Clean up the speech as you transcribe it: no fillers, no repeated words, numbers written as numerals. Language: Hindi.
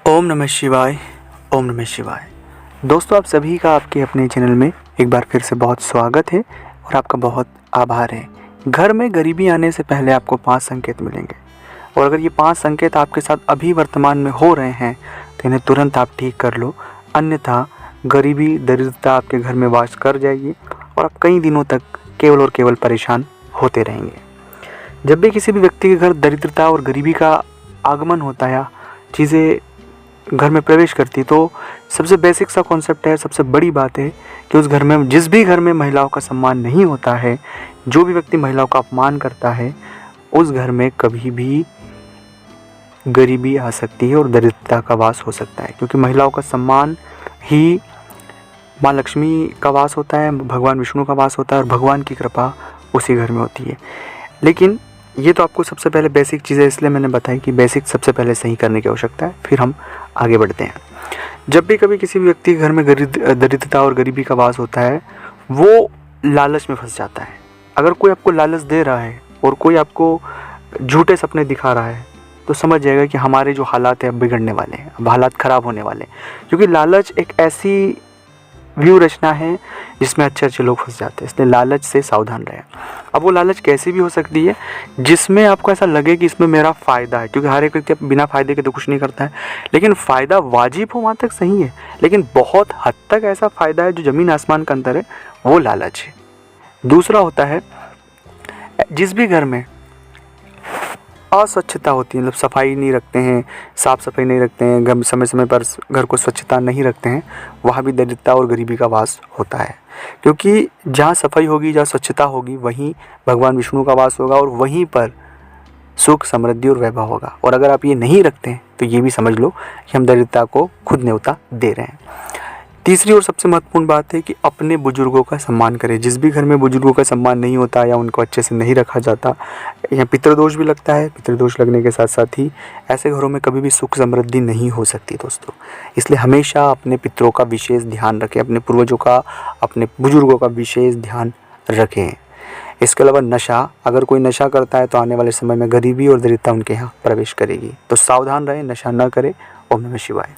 ओम नमः शिवाय। ओम नमः शिवाय। दोस्तों, आप सभी का आपके अपने चैनल में एक बार फिर से बहुत स्वागत है और आपका बहुत आभार है। घर में गरीबी आने से पहले आपको 5 संकेत मिलेंगे और अगर ये 5 संकेत आपके साथ अभी वर्तमान में हो रहे हैं तो इन्हें तुरंत आप ठीक कर लो, अन्यथा गरीबी दरिद्रता आपके घर में वास कर जाएगी और आप कई दिनों तक केवल और केवल परेशान होते रहेंगे। जब भी किसी भी व्यक्ति के घर दरिद्रता और गरीबी का आगमन होता है या चीज़ें घर में प्रवेश करती, तो सबसे बेसिक सा कॉन्सेप्ट है, सबसे बड़ी बात है कि उस घर में, जिस भी घर में महिलाओं का सम्मान नहीं होता है, जो भी व्यक्ति महिलाओं का अपमान करता है, उस घर में कभी भी गरीबी आ सकती है और दरिद्रता का वास हो सकता है, क्योंकि महिलाओं का सम्मान ही माँ लक्ष्मी का वास होता है, भगवान विष्णु का वास होता है और भगवान की कृपा उसी घर में होती है। लेकिन ये तो आपको सबसे पहले बेसिक चीज़ें इसलिए मैंने बताई कि बेसिक सबसे पहले सही करने की आवश्यकता है, फिर हम आगे बढ़ते हैं। जब भी कभी किसी भी व्यक्ति के घर में दरिद्रता और गरीबी का वास होता है, वो लालच में फंस जाता है। अगर कोई आपको लालच दे रहा है और कोई आपको झूठे सपने दिखा रहा है तो समझ जाएगा कि हमारे जो हालात हैं अब बिगड़ने वाले हैं, अब हालात ख़राब होने वाले हैं, क्योंकि लालच एक ऐसी व्यू रचना है जिसमें अच्छे अच्छे लोग फंस जाते हैं। इसलिए लालच से सावधान रहें। अब वो लालच कैसी भी हो सकती है जिसमें आपको ऐसा लगे कि इसमें मेरा फ़ायदा है, क्योंकि हर एक व्यक्ति बिना फ़ायदे के तो कुछ नहीं करता है, लेकिन फ़ायदा वाजिब हो वहाँ तक सही है, लेकिन बहुत हद तक ऐसा फ़ायदा है जो ज़मीन आसमान का अंतर है, वो लालच है। दूसरा होता है, जिस भी घर में अस्वच्छता होती है, मतलब सफाई नहीं रखते हैं, साफ़ सफाई नहीं रखते हैं, घर समय समय पर घर को स्वच्छता नहीं रखते हैं, वहाँ भी दरिद्रता और गरीबी का वास होता है। क्योंकि जहाँ सफाई होगी, जहाँ स्वच्छता होगी, वहीं भगवान विष्णु का वास होगा और वहीं पर सुख, समृद्धि और वैभव होगा। और अगर आप ये नहीं रखते हैं तो ये भी समझ लो कि हम दरिद्रता को खुद न्योता दे रहे हैं। तीसरी और सबसे महत्वपूर्ण बात है कि अपने बुजुर्गों का सम्मान करें। जिस भी घर में बुजुर्गों का सम्मान नहीं होता या उनको अच्छे से नहीं रखा जाता, या पितृदोष भी लगता है, पितृदोष लगने के साथ साथ ही ऐसे घरों में कभी भी सुख समृद्धि नहीं हो सकती दोस्तों। इसलिए हमेशा अपने पितरों का विशेष ध्यान रखें, अपने पूर्वजों का, अपने बुजुर्गों का विशेष ध्यान रखें। इसके अलावा नशा, अगर कोई नशा करता है तो आने वाले समय में गरीबी और दरिद्रता उनके यहाँ प्रवेश करेगी। तो सावधान रहें, नशा न करें। ओम नमः शिवाय।